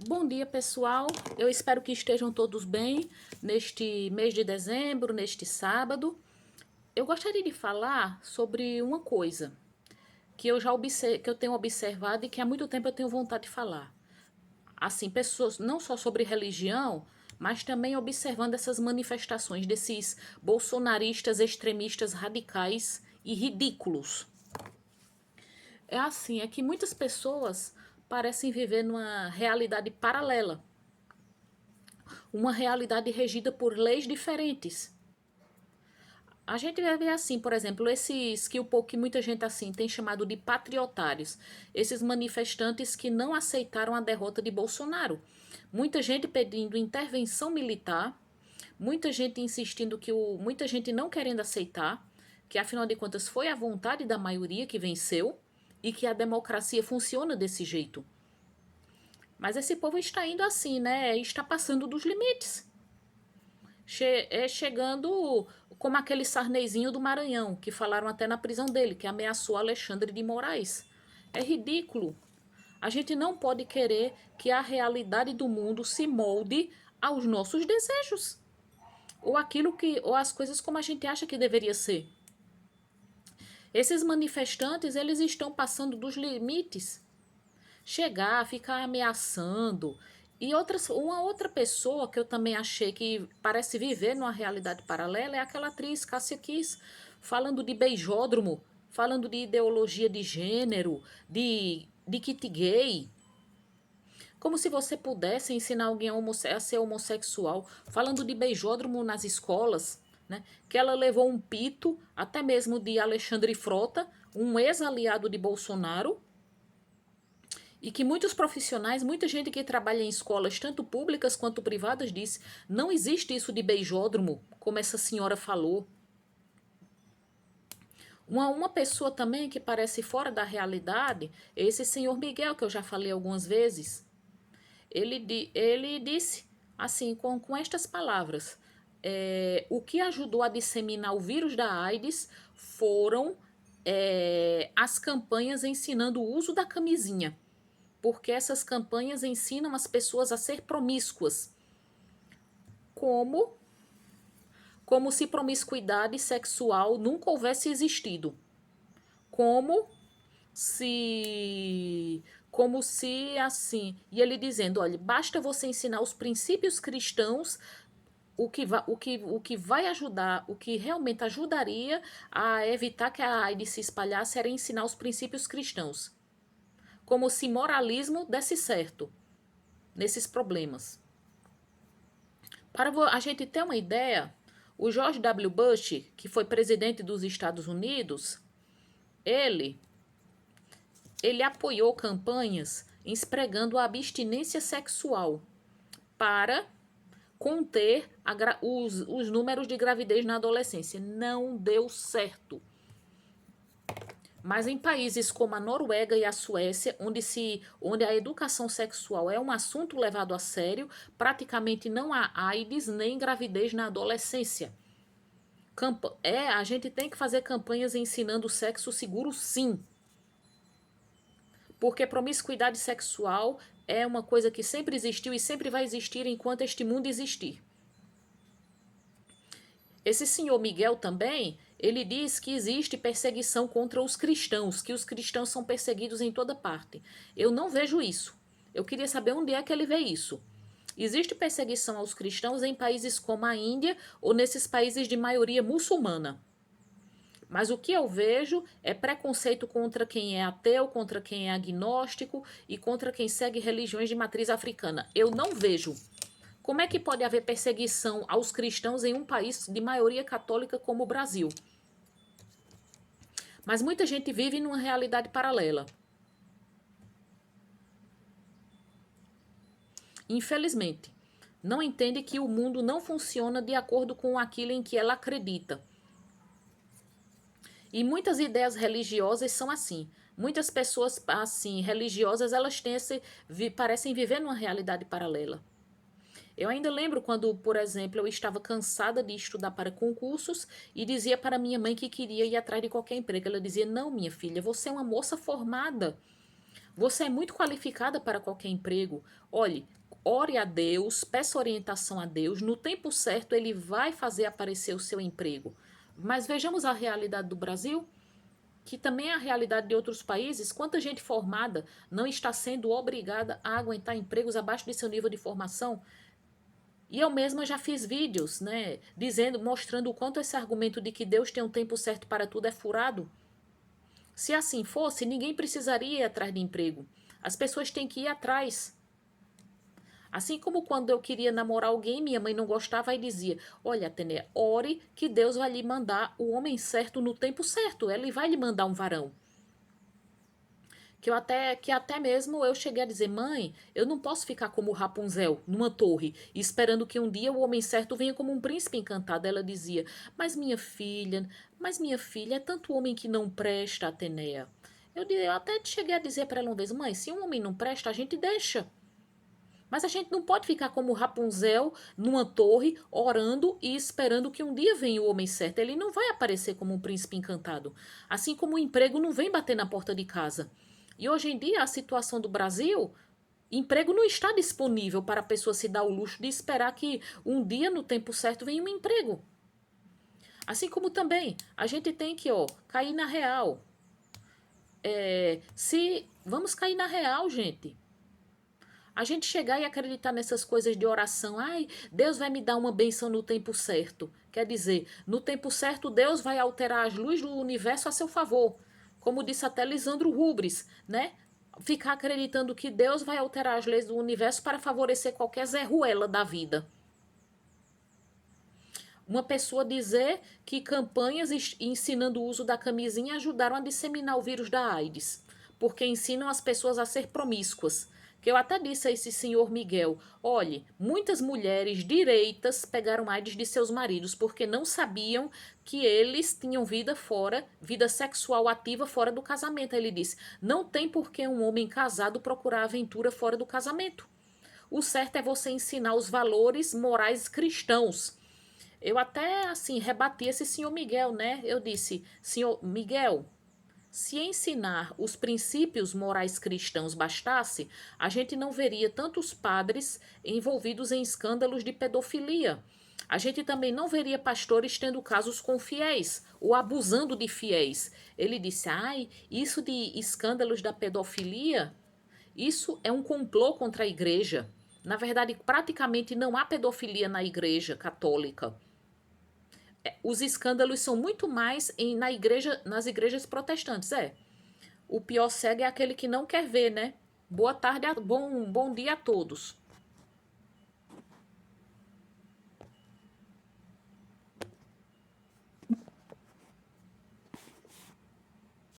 Bom dia, pessoal. Eu espero que estejam todos bem neste mês de dezembro, neste sábado. Eu gostaria de falar sobre uma coisa que que eu tenho observado e que há muito tempo eu tenho vontade de falar. Assim, pessoas não só sobre religião, mas também observando essas manifestações desses bolsonaristas extremistas radicais e ridículos. É que muitas pessoas parecem viver numa realidade paralela, uma realidade regida por leis diferentes. A gente vai ver assim, por exemplo, esses que muita gente assim tem chamado de patriotários, esses manifestantes que não aceitaram a derrota de Bolsonaro. Muita gente pedindo intervenção militar, muita gente insistindo muita gente não querendo aceitar, que afinal de contas foi a vontade da maioria que venceu e que a democracia funciona desse jeito. Mas esse povo está indo assim, né? Está passando dos limites. Chegando como aquele Sarnezinho do Maranhão, que falaram até na prisão dele, que ameaçou Alexandre de Moraes. É ridículo. A gente não pode querer que a realidade do mundo se molde aos nossos desejos, ou as coisas como a gente acha que deveria ser. Esses manifestantes, eles estão passando dos limites. Chegar, ficar ameaçando. Uma outra pessoa que eu também achei que parece viver numa realidade paralela é aquela atriz Cássia Kiss, falando de beijódromo, falando de ideologia de gênero, de kit gay. Como se você pudesse ensinar alguém a ser homossexual, falando de beijódromo nas escolas, né? Que ela levou um pito, até mesmo de Alexandre Frota, um ex-aliado de Bolsonaro, e que muitos profissionais, muita gente que trabalha em escolas, tanto públicas quanto privadas, diz: não existe isso de beijódromo, como essa senhora falou. Uma pessoa também que parece fora da realidade é esse senhor Miguel, que eu já falei algumas vezes. Ele disse assim, com estas palavras: o que ajudou a disseminar o vírus da AIDS foram as campanhas ensinando o uso da camisinha, porque essas campanhas ensinam as pessoas a ser promíscuas, como como se promiscuidade sexual nunca houvesse existido, como como se assim, e ele dizendo, olha, basta você ensinar os princípios cristãos, o que vai ajudar, o que realmente ajudaria a evitar que a AIDS se espalhasse era ensinar os princípios cristãos, como se moralismo desse certo nesses problemas. Para a gente ter uma ideia, o George W. Bush, que foi presidente dos Estados Unidos, ele, ele apoiou campanhas pregando a abstinência sexual para conter os números de gravidez na adolescência. Não deu certo. Mas em países como a Noruega e a Suécia, onde a educação sexual é um assunto levado a sério, praticamente não há AIDS nem gravidez na adolescência. A gente tem que fazer campanhas ensinando sexo seguro, sim. Porque promiscuidade sexual é uma coisa que sempre existiu e sempre vai existir enquanto este mundo existir. Esse senhor Miguel também, ele diz que existe perseguição contra os cristãos, que os cristãos são perseguidos em toda parte. Eu não vejo isso. Eu queria saber onde é que ele vê isso. Existe perseguição aos cristãos em países como a Índia ou nesses países de maioria muçulmana. Mas o que eu vejo é preconceito contra quem é ateu, contra quem é agnóstico e contra quem segue religiões de matriz africana. Eu não vejo. Como é que pode haver perseguição aos cristãos em um país de maioria católica como o Brasil? Mas muita gente vive numa realidade paralela. Infelizmente, não entende que o mundo não funciona de acordo com aquilo em que ela acredita. E muitas ideias religiosas são assim. Muitas pessoas assim religiosas, elas parecem viver numa realidade paralela. Eu ainda lembro quando, por exemplo, eu estava cansada de estudar para concursos e dizia para minha mãe que queria ir atrás de qualquer emprego. Ela dizia: não, minha filha, você é uma moça formada. Você é muito qualificada para qualquer emprego. Olhe, ore a Deus, peça orientação a Deus. No tempo certo, Ele vai fazer aparecer o seu emprego. Mas vejamos a realidade do Brasil, que também é a realidade de outros países. Quanta gente formada não está sendo obrigada a aguentar empregos abaixo de seu nível de formação? E eu mesma já fiz vídeos, né, dizendo, mostrando o quanto esse argumento de que Deus tem um tempo certo para tudo é furado. Se assim fosse, ninguém precisaria ir atrás de emprego. As pessoas têm que ir atrás. Assim como quando eu queria namorar alguém, minha mãe não gostava e dizia: Olha, Atené, ore que Deus vai lhe mandar o homem certo no tempo certo. Ele vai lhe mandar um varão. Que até mesmo eu cheguei a dizer: Mãe, eu não posso ficar como Rapunzel numa torre, esperando que um dia o homem certo venha como um príncipe encantado. Ela dizia: mas minha filha, é tanto homem que não presta, Atenéia. Eu até cheguei a dizer para ela uma vez: Mãe, se um homem não presta, a gente deixa. Mas a gente não pode ficar como Rapunzel numa torre, orando e esperando que um dia venha o homem certo. Ele não vai aparecer como um príncipe encantado. Assim como o emprego não vem bater na porta de casa. E hoje em dia, a situação do Brasil, emprego não está disponível para a pessoa se dar o luxo de esperar que um dia, no tempo certo, venha um emprego. Assim como também a gente tem que, cair na real. Se vamos cair na real, gente. A gente chegar e acreditar nessas coisas de oração, ai, Deus vai me dar uma benção no tempo certo. Quer dizer, no tempo certo, Deus vai alterar as luzes do universo a seu favor. Como disse até Lisandro Rubens, né? Ficar acreditando que Deus vai alterar as leis do universo para favorecer qualquer Zé Ruela da vida. Uma pessoa dizer que campanhas ensinando o uso da camisinha ajudaram a disseminar o vírus da AIDS, porque ensinam as pessoas a ser promíscuas. Que eu até disse a esse senhor Miguel: olhe, muitas mulheres direitas pegaram AIDS de seus maridos porque não sabiam que eles tinham vida fora, vida sexual ativa fora do casamento. Ele disse: não tem por que um homem casado procurar aventura fora do casamento. O certo é você ensinar os valores morais cristãos. Eu até, assim, rebati esse senhor Miguel, né? Eu disse: senhor Miguel, se ensinar os princípios morais cristãos bastasse, a gente não veria tantos padres envolvidos em escândalos de pedofilia. A gente também não veria pastores tendo casos com fiéis ou abusando de fiéis. Ele disse: ai, isso de escândalos da pedofilia, isso é um complô contra a igreja. Na verdade, praticamente não há pedofilia na igreja católica. Os escândalos são muito mais nas igrejas protestantes. O pior cego é aquele que não quer ver, né? Boa tarde, bom dia a todos.